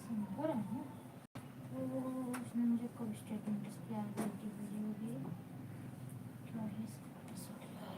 हो रहा है ना। वो उसने मुझे कब स्टेटमेंट किया वीडियो भी क्या है इसका पासवर्ड यार।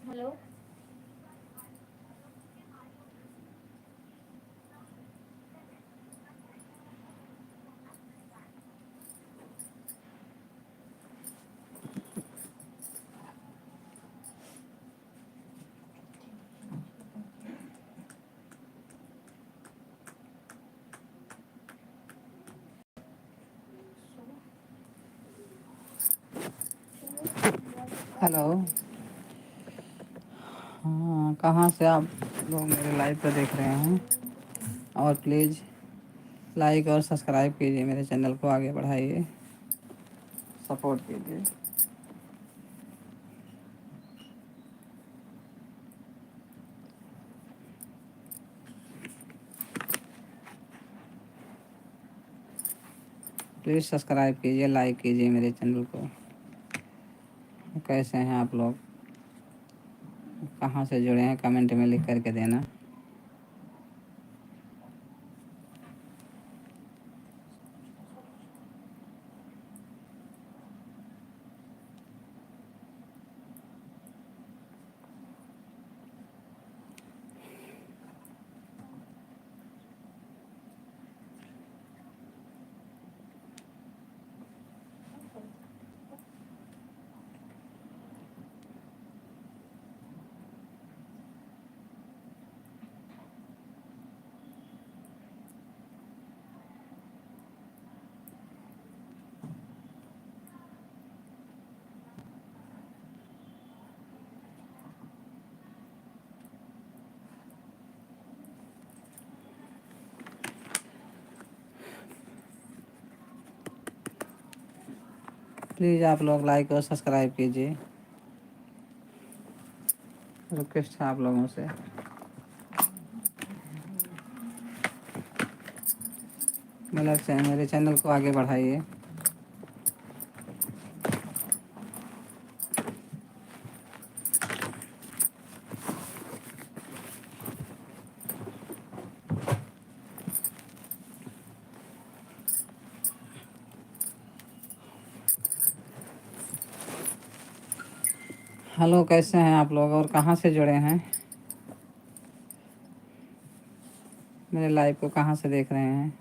हेलो। हेलो। हाँ, कहाँ से आप लोग मेरे लाइव पर देख रहे हैं? और प्लीज़ लाइक और सब्सक्राइब कीजिए, मेरे चैनल को आगे बढ़ाइए, सपोर्ट कीजिए। प्लीज़ सब्सक्राइब कीजिए, लाइक कीजिए मेरे चैनल को। कैसे हैं आप लोग? कहाँ से जुड़े हैं कमेंट में लिख करके देना। प्लीज़ आप लोग लाइक और सब्सक्राइब कीजिए, रिक्वेस्ट है आप लोगों से। मेरे चैनल को आगे बढ़ाइए। हेलो, कैसे हैं आप लोग और कहाँ से जुड़े हैं? मेरे लाइव को कहाँ से देख रहे हैं?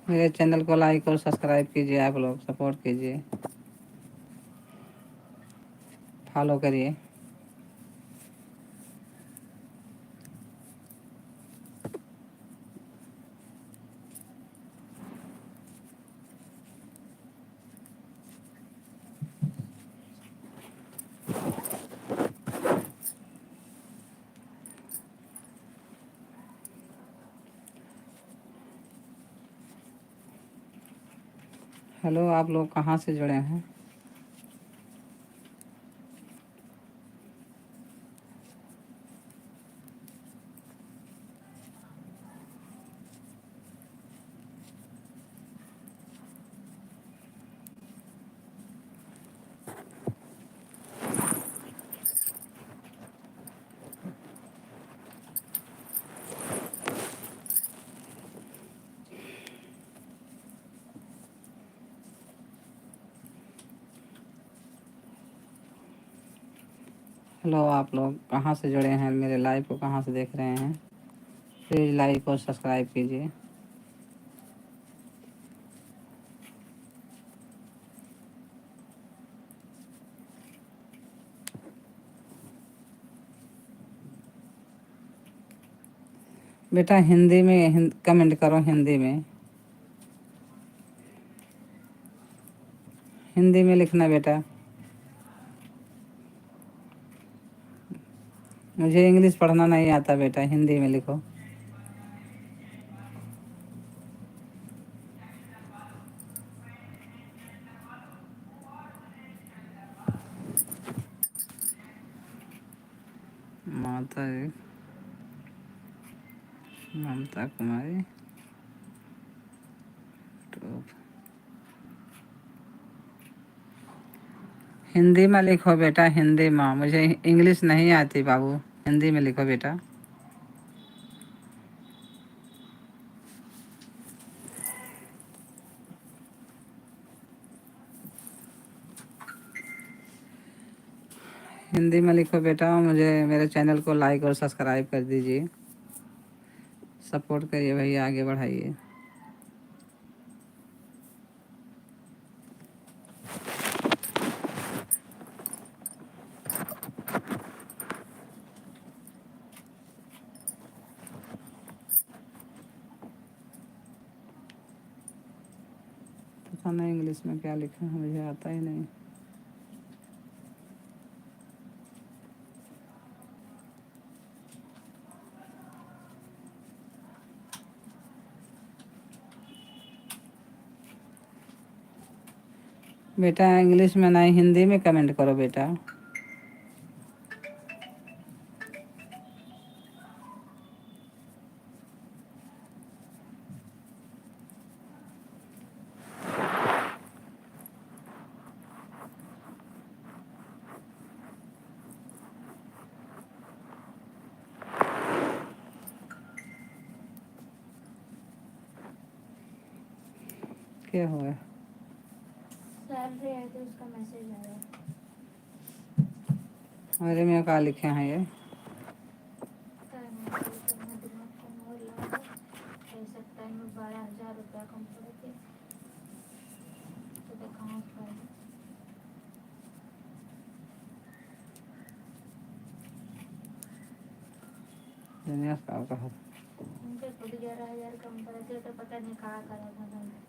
मेरे चैनल को लाइक और सब्सक्राइब कीजिए, आप लोग सपोर्ट कीजिए, फॉलो करिए। हेलो, आप लोग कहाँ से जुड़े हैं? हेलो, आप लोग कहाँ से जुड़े हैं, मेरे लाइव को कहाँ से देख रहे हैं? प्लीज़ लाइक और सब्सक्राइब कीजिए। बेटा हिंदी में कमेंट करो, हिंदी में लिखना बेटा। मुझे इंग्लिश पढ़ना नहीं आता बेटा, हिंदी में लिखो। माता ममता कुमारी तो हिंदी में लिखो बेटा, हिंदी में। मुझे इंग्लिश नहीं आती बाबू, हिंदी में लिखो बेटा। हिंदी में लिखो बेटा। मुझे मेरे चैनल को लाइक और सब्सक्राइब कर दीजिए, सपोर्ट करिए भैया, आगे बढ़ाइए। पता नहीं इंग्लिश में क्या लिखा है, मुझे आता ही नहीं। बेटा इंग्लिश में नहीं, हिंदी में कमेंट करो बेटा। क्या हुआ? सैलरी आई थी, उसका मैसेज आया। मेरे में क्या लिखे हैं ये? दिमाग को मोर लगा, ऐसा टाइम में 12,000 रुपया कम पड़े थे तो दिखाऊँ उसका। दुनिया का कहा उनके खुद 11,000 कम पड़े थे तो पता नहीं कहाँ करा था मैंने।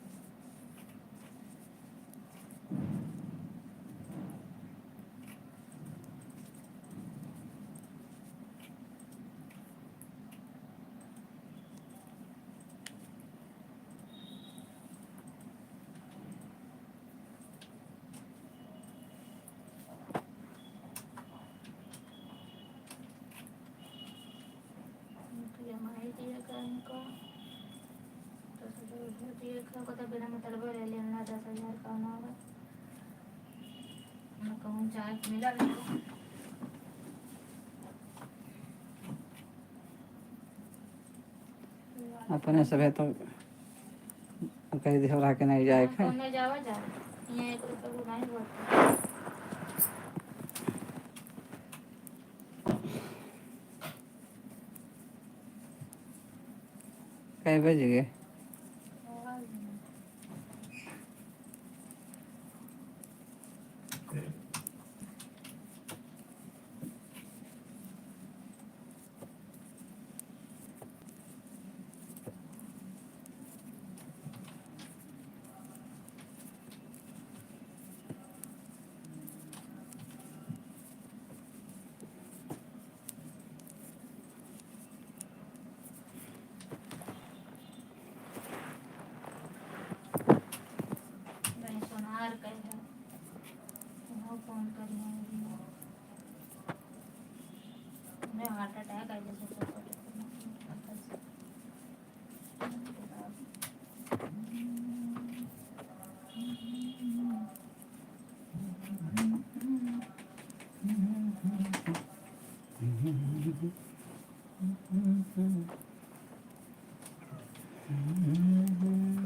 EMI दिया था उनको, 10,000 दिए थे को तो बिना मतलब ले लेना 10,000 का ना होगा। मैं कहूँ चाय मिला नहीं। अपने सब है तो कहीं देवरा के नहीं जाए खे। कौन जावा जा यहाँ 1 रुपया को नहीं हुआ। कई बज गए? सोनार का है वो फोन करिए मैं हार्ट अटैक आ जैसे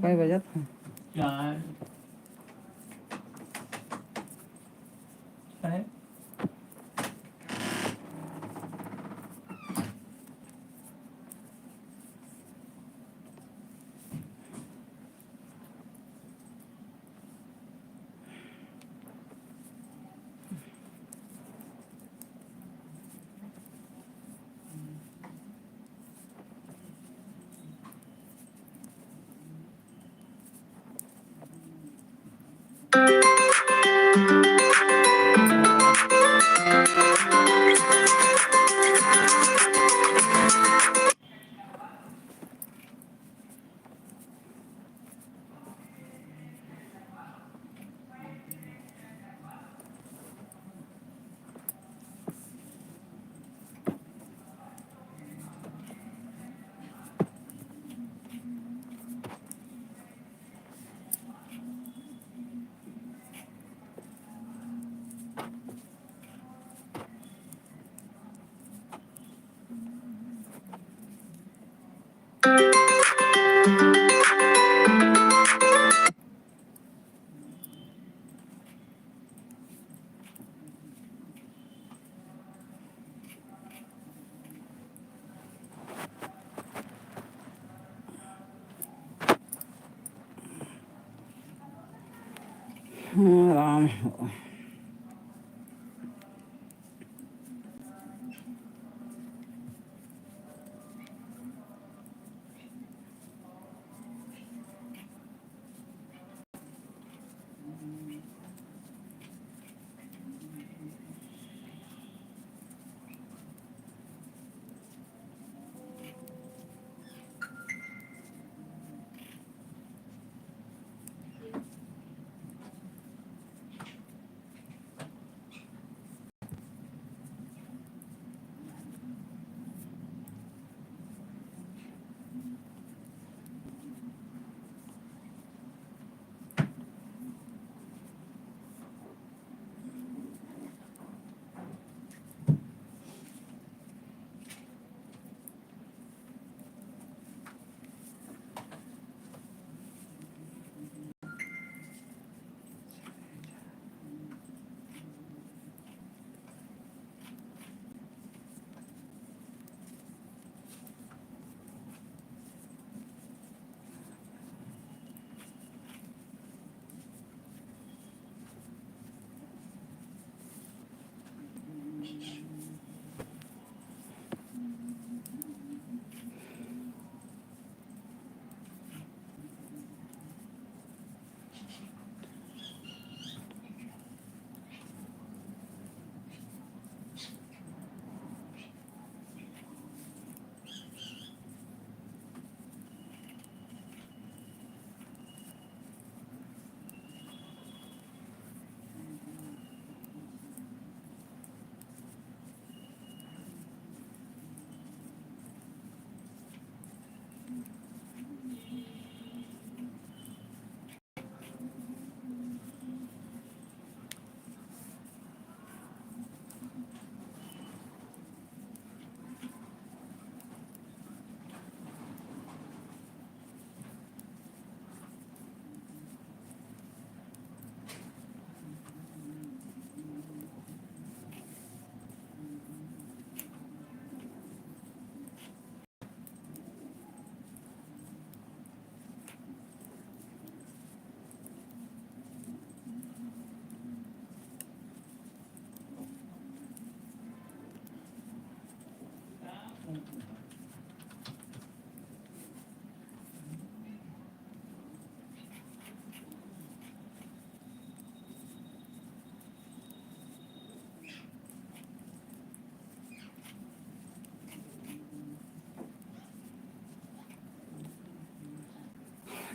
कई बजे था? राम हो।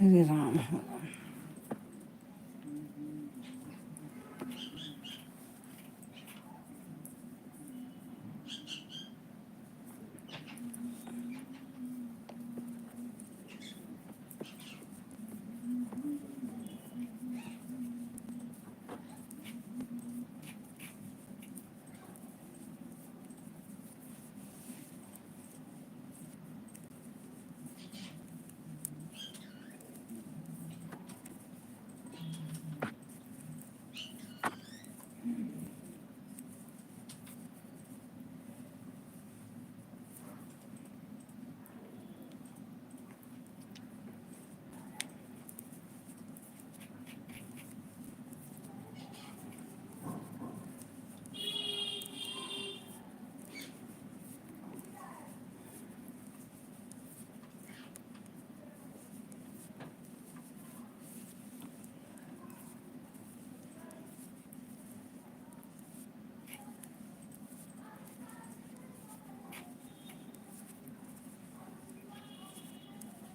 हरे राम हो।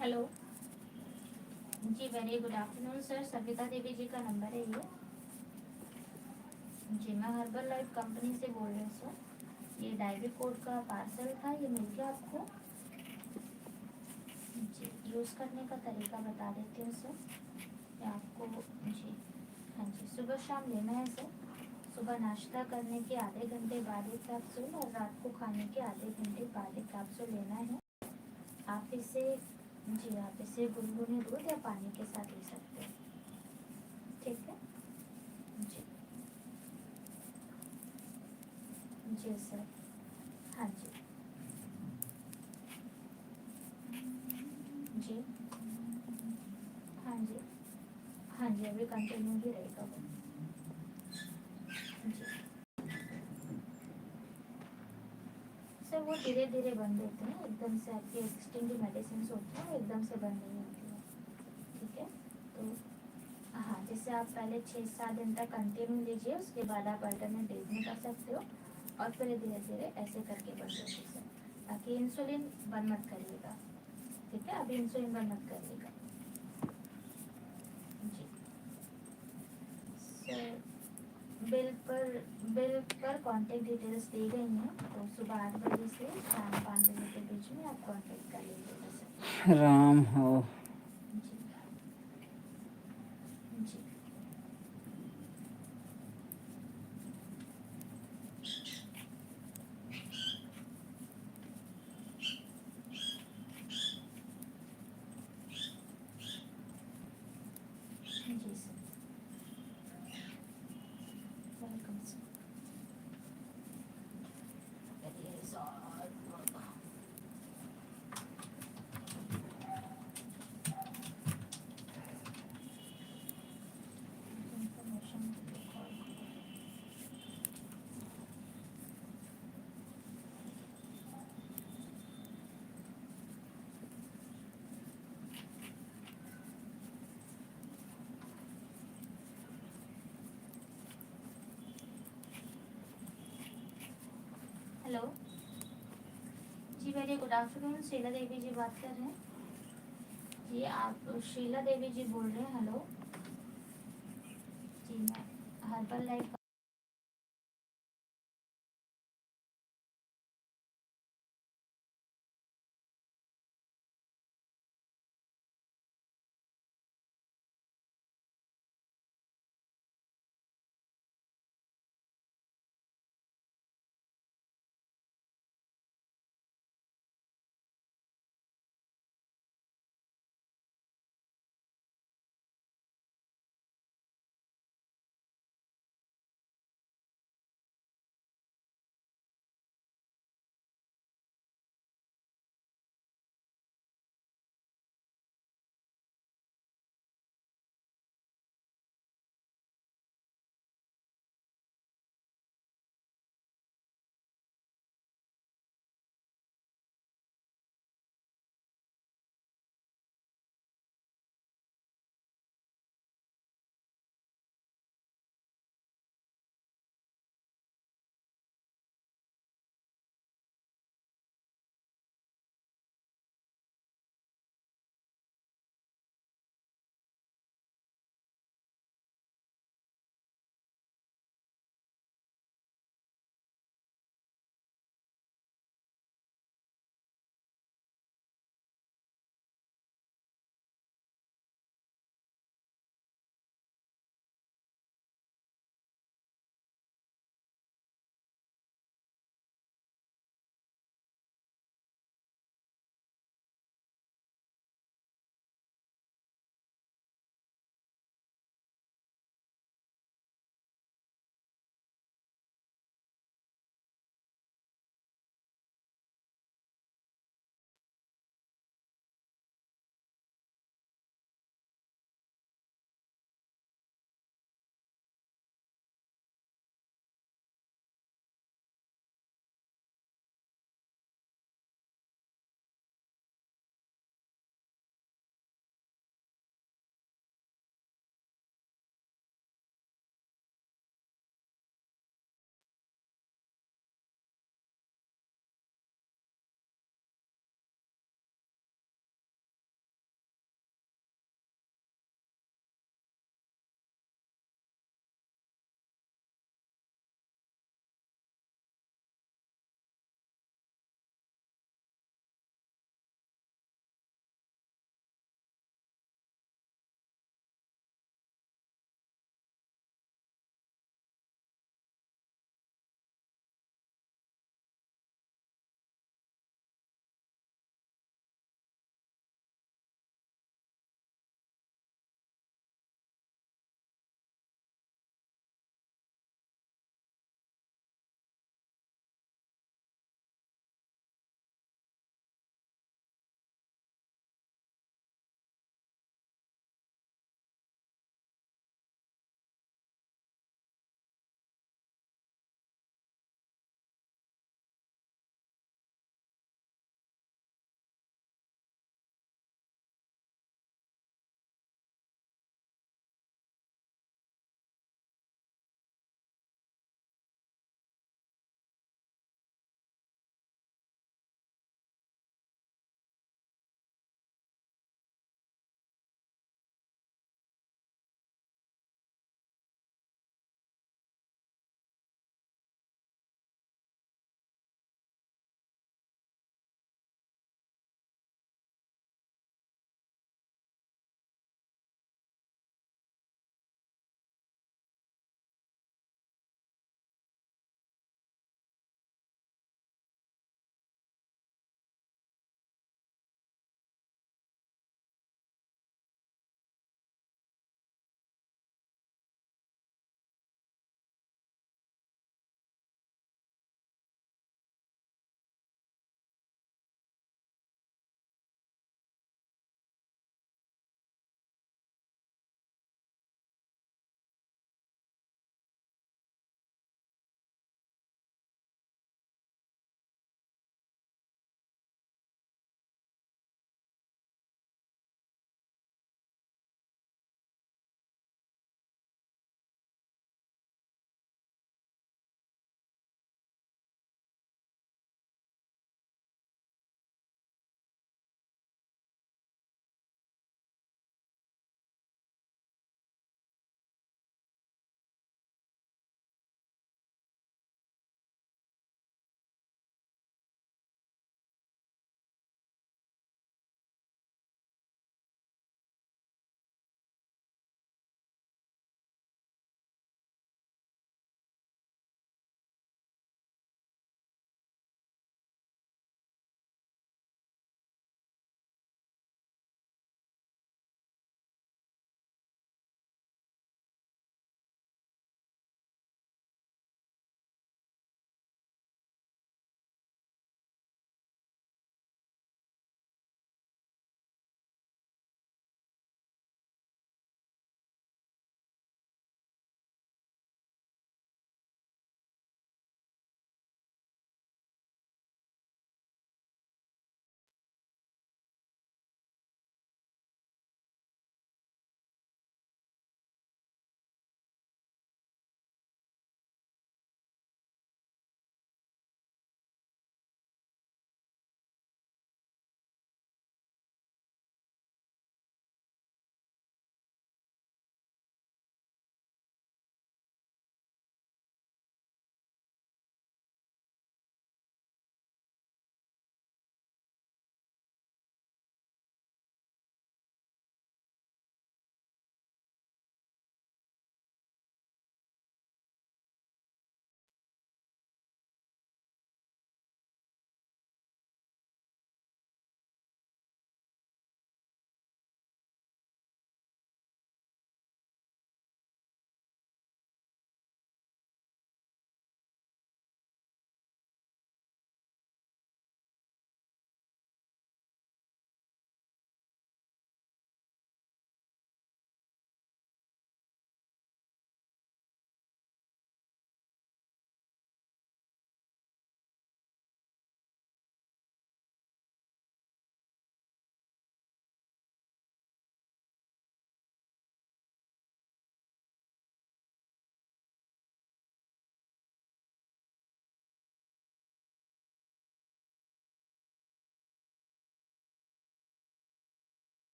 हेलो जी, very good afternoon sir. Savita Devi ji का नंबर है ये। जी, मैं हर्बल लाइफ कंपनी से बोल रही हूँ सर। ये डायरी कोड का पार्सल था, ये मिल गया आपको? जी, यूज़ करने का तरीका बता देती हूँ सर, ये आपको। जी हाँ जी, सुबह शाम लेना है सर। सुबह नाश्ता करने के आधे घंटे बाद एक कैप्सूल और रात को खाने के आधे घंटे बाद एक कैप्सूल लेना है। आप इसे जी, आप इसे गुनगुने दूध या पानी के साथ ले सकते हैं। ठीक है जी। जी सर। हाँ जी। जी हाँ जी। हाँ जी, अभी कंटिन्यू ही रहेगा वो। जी सर, वो धीरे धीरे बंद होते हैं, एकदम से आपकी एक्सिस्टिंग जो मेडिसिन होती हैं वो एकदम से बंद नहीं होती है। ठीक है, तो हाँ, जैसे आप पहले 6-7 दिन तक कंटिन्यू लीजिए, उसके बाद आप अल्टरनेट डेज में कर सकते हो और फिर धीरे धीरे ऐसे करके बंद होगी सर। ताकि इंसुलिन बंद मत करिएगा। ठीक है, अभी इंसुलिन बंद मत करिएगा। जी सर, बिल पर कांटेक्ट डिटेल्स दी गई हैं, तो सुबह 8 बजे से शाम 5 बजे के बीच में आप कांटेक्ट कर लीजिएगा सर। राम हो। जी जी जी sir, welcome sir. Information call. Hello जी, very good afternoon. Sheela Devi ji बात कर रहे हैं। जी, आप शीला देवी जी बोल रहे हैं? हेलो जी, मैं हर्बल लाइफ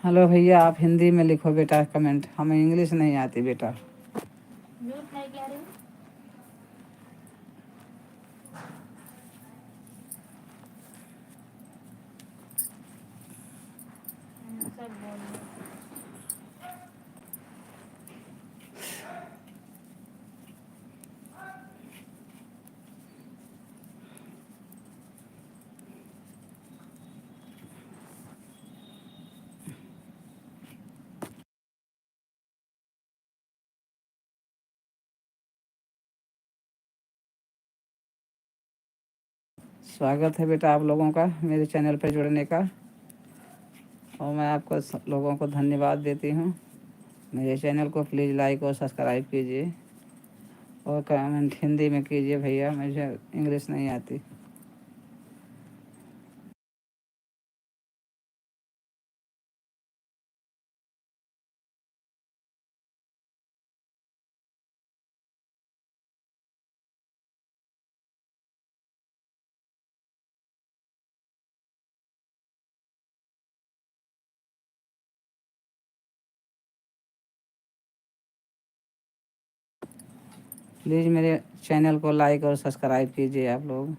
हेलो भैया, आप हिंदी में लिखो बेटा कमेंट, हमें इंग्लिश नहीं आती बेटा। म्यूट नहीं कह रही। सब बोल रहे। स्वागत है बेटा आप लोगों का मेरे चैनल पर जुड़ने का, और मैं आपको लोगों को धन्यवाद देती हूँ। मेरे चैनल को प्लीज़ लाइक और सब्सक्राइब कीजिए और कमेंट हिंदी में कीजिए भैया, मुझे इंग्लिश नहीं आती। प्लीज़ मेरे चैनल को लाइक और सब्सक्राइब कीजिए आप लोग।